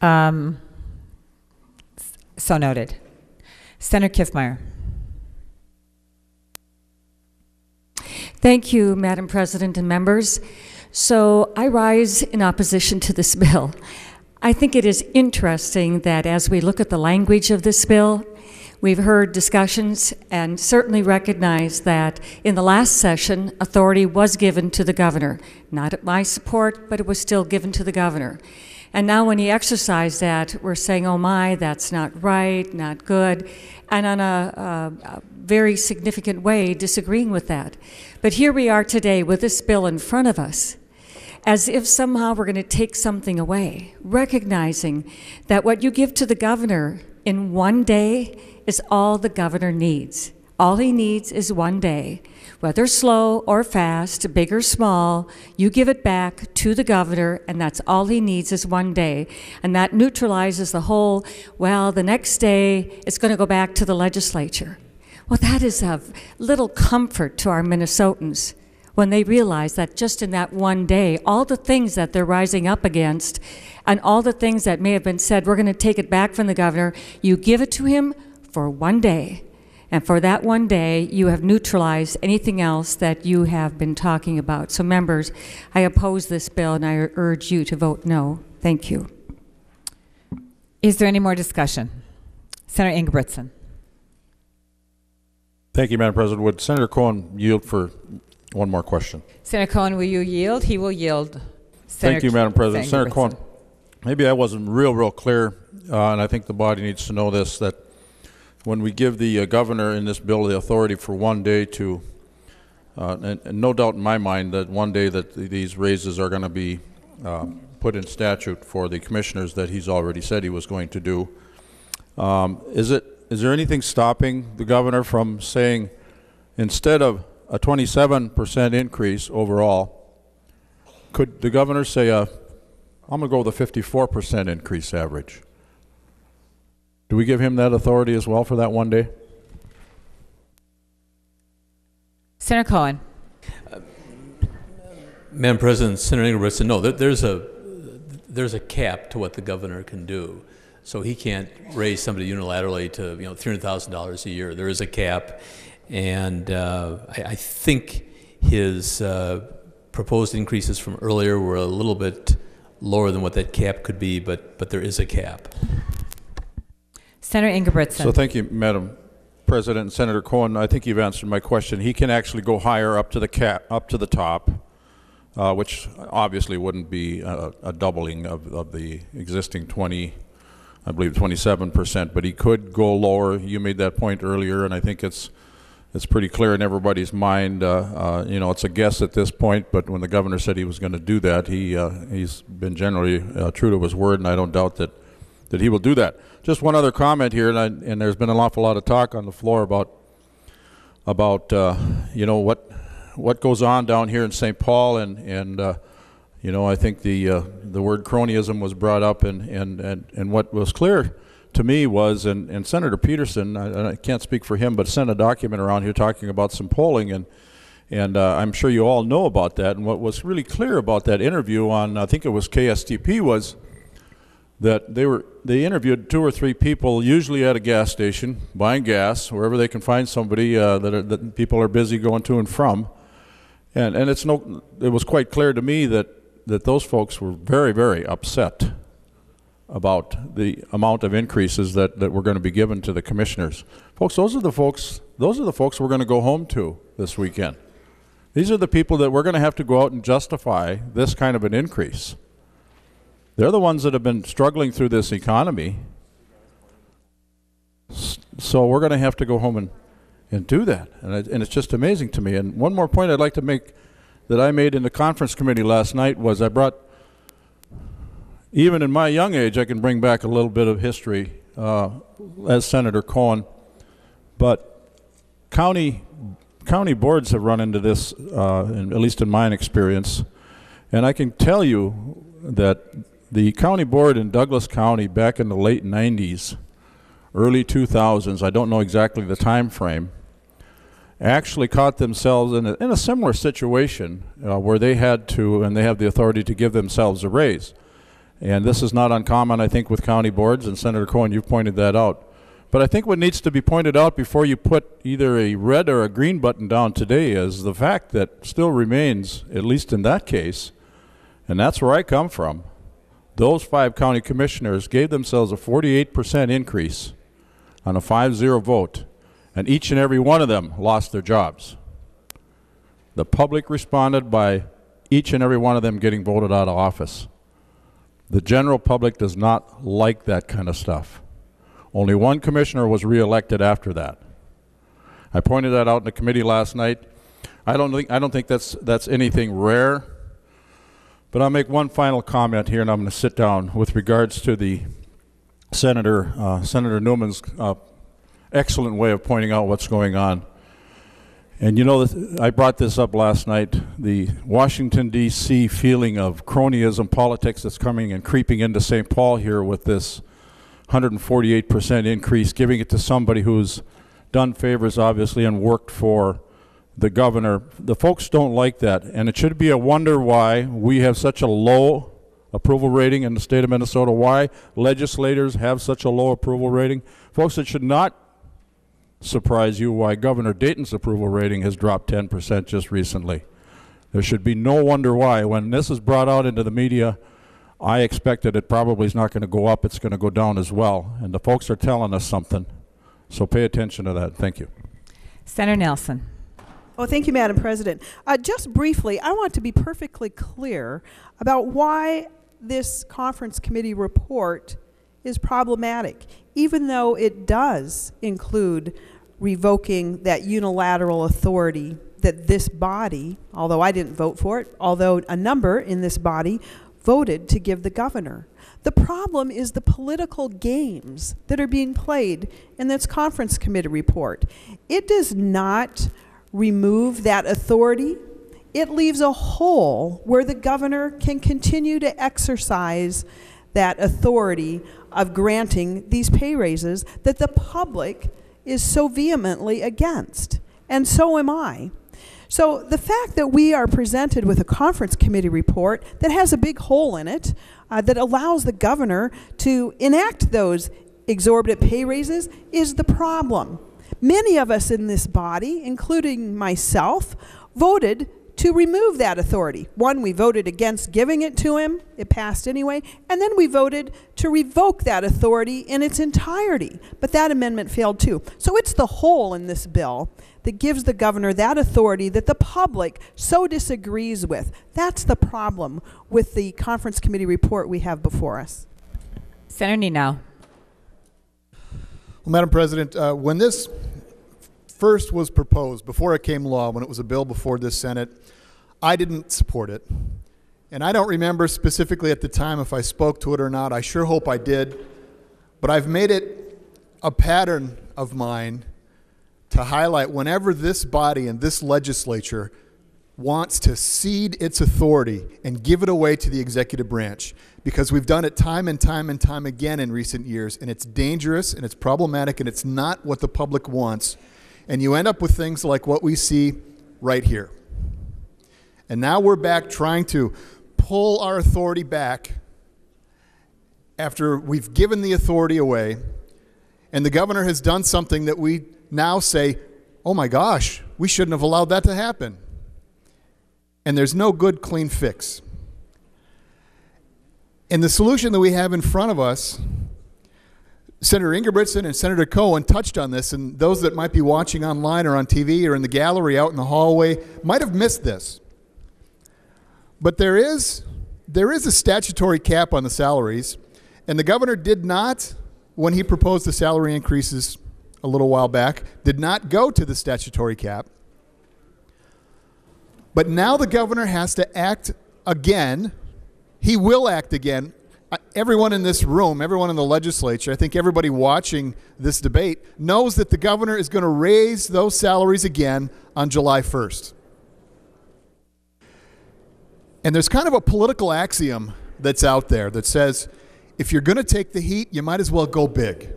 Speaker 4: So noted. Senator Kiffmeyer.
Speaker 12: Thank you, Madam President and members. So I rise in opposition to this bill. I think it is interesting that as we look at the language of this bill, we've heard discussions and certainly recognize that in the last session, authority was given to the governor. Not at my support, but it was still given to the governor. And now when he exercised that, we're saying, oh my, that's not right, not good, and on a very significant way disagreeing with that. But here we are today with this bill in front of us, as if somehow we're going to take something away, recognizing that what you give to the governor in one day is all the governor needs. All he needs is one day. Whether slow or fast, big or small, you give it back to the governor, and that's all he needs is one day. And that neutralizes the whole, well, the next day it's going to go back to the legislature. Well, that is of little comfort to our Minnesotans when they realize that just in that one day, all the things that they're rising up against and all the things that may have been said, we're going to take it back from the governor, you give it to him for one day. And for that one day, you have neutralized anything else that you have been talking about. So members, I oppose this bill and I urge you to vote no. Thank you.
Speaker 4: Is there any more discussion? Senator Ingebrigtsen.
Speaker 5: Thank you, Madam President. Would Senator Cohen yield for one more question?
Speaker 4: Senator Cohen, will you yield? He will yield.
Speaker 5: Thank you, Madam President. Senator Cohen, maybe I wasn't real clear, and I think the body needs to know this, that when we give the governor in this bill the authority for one day to, and no doubt in my mind that one day that these raises are going to be put in statute for the commissioners that he's already said he was going to do, is there anything stopping the governor from saying, instead of a 27% increase overall, could the governor say, I'm going to go with a 54% increase average? Do we give him that authority as well for that one day?
Speaker 4: Senator Cohen.
Speaker 2: Madam President, Senator Ingebrigtsen, no, there's a cap to what the governor can do. So he can't raise somebody unilaterally to $300,000 a year. There is a cap, and I think his proposed increases from earlier were a little bit lower than what that cap could be, but there is a cap.
Speaker 4: Senator Ingebrigtsen.
Speaker 5: So thank you, Madam President. Senator Cohen, I think you've answered my question. He can actually go higher up to the cap, up to the top, which obviously wouldn't be a doubling of the existing 20 I believe 27%, but he could go lower. You made that point earlier, and I think it's pretty clear in everybody's mind. You know, it's a guess at this point, but when the governor said he was going to do that, he's been generally true to his word, and I don't doubt that he will do that. Just one other comment here, and there's been an awful lot of talk on the floor about you know, what goes on down here in St. Paul, and you know, I think the word cronyism was brought up, and what was clear to me was, and Senator Peterson, I can't speak for him, but sent a document around here talking about some polling, and I'm sure you all know about that. And what was really clear about that interview on, I think it was KSTP, was that they interviewed 2 or 3 people, usually at a gas station, buying gas, wherever they can find somebody that people are busy going to and from. And it was quite clear to me that those folks were very, very upset about the amount of increases that were going to be given to the commissioners. Folks, those are the folks we're going to go home to this weekend. These are the people that we're going to have to go out and justify this kind of an increase. They're the ones that have been struggling through this economy. So we're going to have to go home and do that. And it's just amazing to me. And one more point I'd like to make that I made in the conference committee last night was I brought, even in my young age, I can bring back a little bit of history as Senator Cohen. But county boards have run into this, at least in my experience. And I can tell you that the county board in Douglas County back in the late 90s, early 2000s, I don't know exactly the time frame, actually caught themselves in a similar situation where they had to, and they have the authority to give themselves a raise. And this is not uncommon, I think, with county boards, and Senator Cohen, you've pointed that out. But I think what needs to be pointed out before you put either a red or a green button down today is the fact that still remains, at least in that case, and that's where I come from, those 5 county commissioners gave themselves a 48% increase on a 5-0 vote, and each and every one of them lost their jobs. The public responded by each and every one of them getting voted out of office. The general public does not like that kind of stuff. Only one commissioner was reelected after that. I pointed that out in the committee last night. I don't think that's anything rare. But I'll make one final comment here, and I'm going to sit down with regards to the Senator Newman's excellent way of pointing out what's going on. And you know, I brought this up last night, the Washington, D.C. feeling of cronyism politics that's coming and creeping into St. Paul here with this 148% increase, giving it to somebody who's done favors, obviously, and worked for the governor. The folks don't like that, and it should be a wonder why we have such a low approval rating in the state of Minnesota, why legislators have such a low approval rating. Folks, it should not surprise you why Governor Dayton's approval rating has dropped 10% just recently. There should be no wonder why. When this is brought out into the media, I expected it probably is not going to go up, it's going to go down as well. And the folks are telling us something. So pay attention to that. Thank you.
Speaker 4: Senator Nelson.
Speaker 8: Oh, thank you, Madam President. Just briefly, I want to be perfectly clear about why this conference committee report is problematic, even though it does include revoking that unilateral authority that this body, although I didn't vote for it, although a number in this body voted to give the governor. The problem is the political games that are being played in this conference committee report. It does not remove that authority. It leaves a hole where the governor can continue to exercise that authority of granting these pay raises that the public is so vehemently against, and so am I. So the fact that we are presented with a conference committee report that has a big hole in it that allows the governor to enact those exorbitant pay raises is the problem. Many of us in this body, including myself, voted to remove that authority. One, we voted against giving it to him. It passed anyway. And then we voted to revoke that authority in its entirety. But that amendment failed too. So it's the hole in this bill that gives the governor that authority that the public so disagrees with. That's the problem with the conference committee report we have before us.
Speaker 4: Senator Nino.
Speaker 7: Well, Madam President, when this first was proposed, before it came law, when it was a bill before this Senate, I didn't support it. And I don't remember specifically at the time if I spoke to it or not. I sure hope I did. But I've made it a pattern of mine to highlight whenever this body and this legislature wants to cede its authority and give it away to the executive branch, because we've done it time and time and time again in recent years, and it's dangerous and it's problematic and it's not what the public wants, and you end up with things like what we see right here. And now we're back trying to pull our authority back after we've given the authority away, and the governor has done something that we now say, oh my gosh, we shouldn't have allowed that to happen. And there's no good, clean fix. And the solution that we have in front of us, Senator Ingebrigtsen and Senator Cohen touched on this, and those that might be watching online or on TV or in the gallery out in the hallway might have missed this. But there is a statutory cap on the salaries, and the governor did not, when he proposed the salary increases a little while back, did not go to the statutory cap. But now the governor has to act again. He will act again. Everyone in this room, everyone in the legislature, I think everybody watching this debate knows that the governor is going to raise those salaries again on July 1st. And there's kind of a political axiom that's out there that says, if you're going to take the heat, you might as well go big.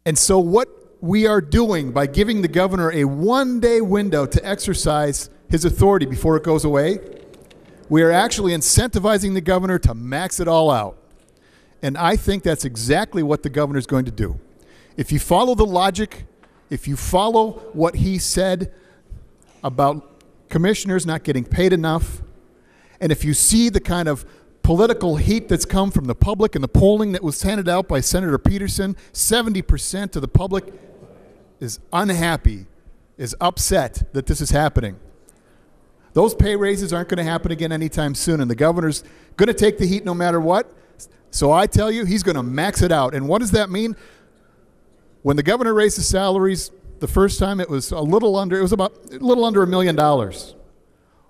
Speaker 7: And so what we are doing by giving the governor a one-day window to exercise his authority before it goes away, we are actually incentivizing the governor to max it all out. And I think that's exactly what the governor is going to do. If you follow the logic, if you follow what he said about commissioners not getting paid enough, and if you see the kind of political heat that's come from the public and the polling that was handed out by Senator Peterson, 70% of the public is unhappy, is upset that this is happening. Those pay raises aren't going to happen again anytime soon, and the governor's going to take the heat no matter what. So I tell you, he's going to max it out. And what does that mean? When the governor raised the salaries the first time, it was about $1 million.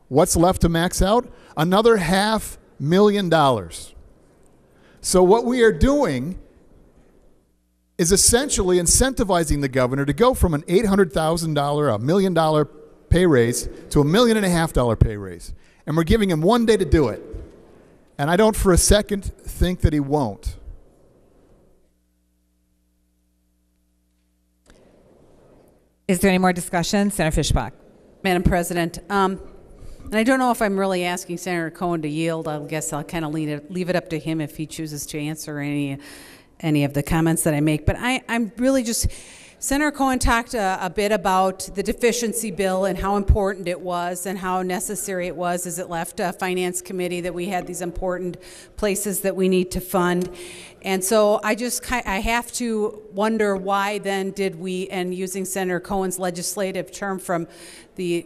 Speaker 7: What's left to max out? Another $500,000. So what we are doing is essentially incentivizing the governor to go from an $800,000, $1 million pay raise to $1.5 million pay raise. And we're giving him one day to do it. And I don't for a second think that he won't.
Speaker 4: Is there any more discussion? Senator Fischbach.
Speaker 3: Madam President, and I don't know if I'm really asking Senator Cohen to yield. I guess I'll kind of leave it up to him if he chooses to answer any of the comments that I make. But I'm really just, Senator Cohen talked a bit about the deficiency bill and how important it was and how necessary it was as it left a finance committee, that we had these important places that we need to fund. And so I have to wonder why then did we, and using Senator Cohen's legislative term from the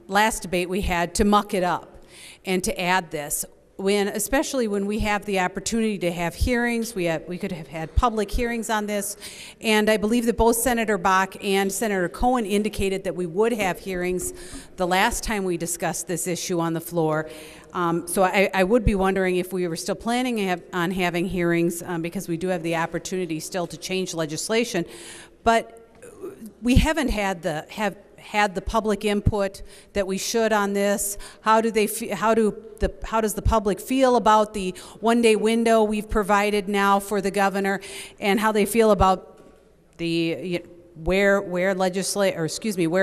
Speaker 3: last debate we had, to muck it up and to add this. Especially when we have the opportunity to have hearings, we could have had public hearings on this, and I believe that both Senator Bach and Senator Cohen indicated that we would have hearings the last time we discussed this issue on the floor. So I would be wondering if we were still planning on having hearings, because we do have the opportunity still to change legislation, but we haven't had the public input that we should on this. How does the public feel about the one-day window we've provided now for the governor, and how they feel about the where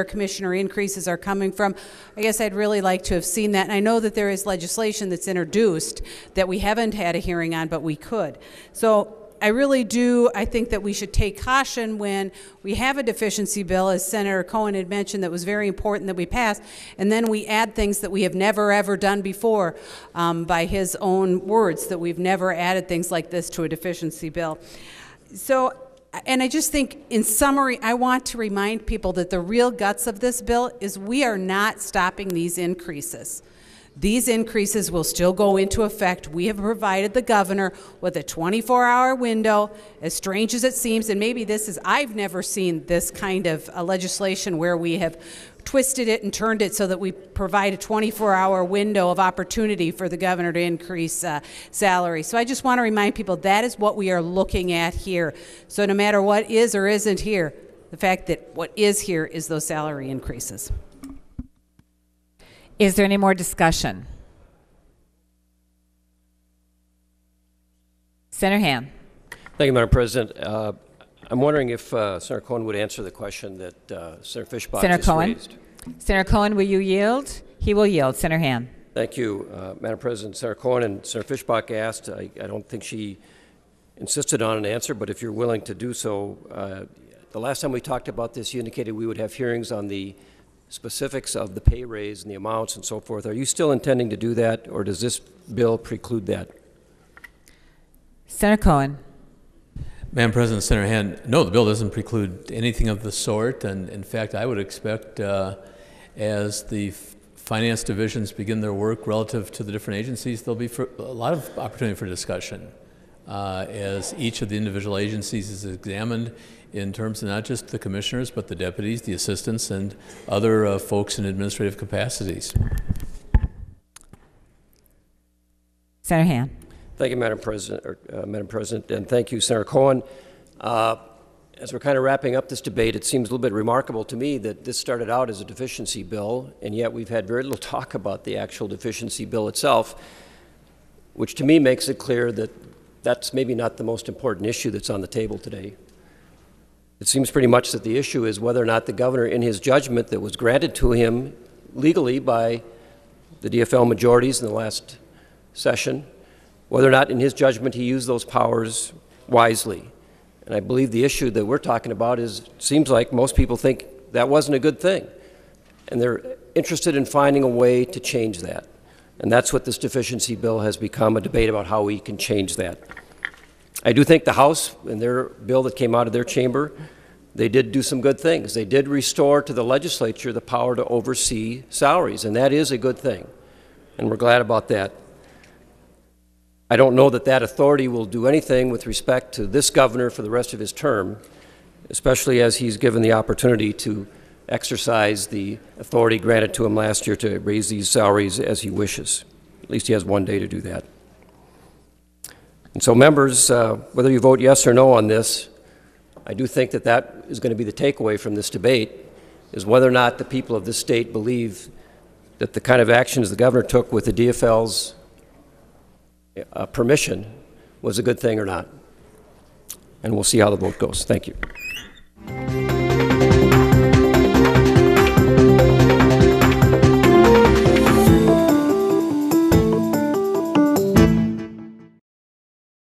Speaker 3: commissioner increases are coming from? I guess I'd really like to have seen that. And I know that there is legislation that's introduced that we haven't had a hearing on, but we could. So I really do. I think that we should take caution when we have a deficiency bill, as Senator Cohen had mentioned, that was very important that we pass, and then we add things that we have never ever done before, by his own words, that we've never added things like this to a deficiency bill. So, and I just think, in summary, I want to remind people that the real guts of this bill is we are not stopping these increases. These increases will still go into effect. We have provided the governor with a 24-hour window, as strange as it seems, and maybe this is, I've never seen this kind of legislation where we have twisted it and turned it so that we provide a 24-hour window of opportunity for the governor to increase salary. So I just want to remind people that is what we are looking at here. So no matter what is or isn't here, the fact that what is here is those salary increases.
Speaker 4: Is there any more discussion? Senator Ham.
Speaker 13: Thank you, Madam President. I'm wondering if Senator Cohen would answer the question that Senator Fischbach
Speaker 4: Senator
Speaker 13: just
Speaker 4: Cohen.
Speaker 13: raised.
Speaker 4: Senator Cohen, will you yield? He will yield. Senator Ham.
Speaker 13: Thank you, Madam President. Senator Cohen and Senator Fischbach asked. I don't think she insisted on an answer, but if you're willing to do so, the last time we talked about this, you indicated we would have hearings on the specifics of the pay raise and the amounts and so forth. Are you still intending to do that, or does this bill preclude that?
Speaker 4: Senator Cohen.
Speaker 2: Madam President, Senator Hand, no, the bill doesn't preclude anything of the sort, and in fact, I would expect as the finance divisions begin their work relative to the different agencies, there'll be a lot of opportunity for discussion as each of the individual agencies is examined in terms of not just the commissioners, but the deputies, the assistants, and other folks in administrative capacities.
Speaker 4: Senator Hand.
Speaker 13: Thank you, Madam President, and thank you, Senator Cohen. As we're kind of wrapping up this debate, it seems a little bit remarkable to me that this started out as a deficiency bill, and yet we've had very little talk about the actual deficiency bill itself, which to me makes it clear that that's maybe not the most important issue that's on the table today. It seems pretty much that the issue is whether or not the governor, in his judgment that was granted to him legally by the DFL majorities in the last session, whether or not in his judgment he used those powers wisely. And I believe the issue that we're talking about seems like most people think that wasn't a good thing. And they're interested in finding a way to change that. And that's what this deficiency bill has become, a debate about how we can change that. I do think the House, in their bill that came out of their chamber, they did do some good things. They did restore to the legislature the power to oversee salaries, and that is a good thing. And we're glad about that. I don't know that that authority will do anything with respect to this governor for the rest of his term, especially as he's given the opportunity to exercise the authority granted to him last year to raise these salaries as he wishes. At least he has one day to do that. And so members, whether you vote yes or no on this, I do think that that is going to be the takeaway from this debate, is whether or not the people of this state believe that the kind of actions the governor took with the DFL's permission was a good thing or not. And we'll see how the vote goes. Thank you.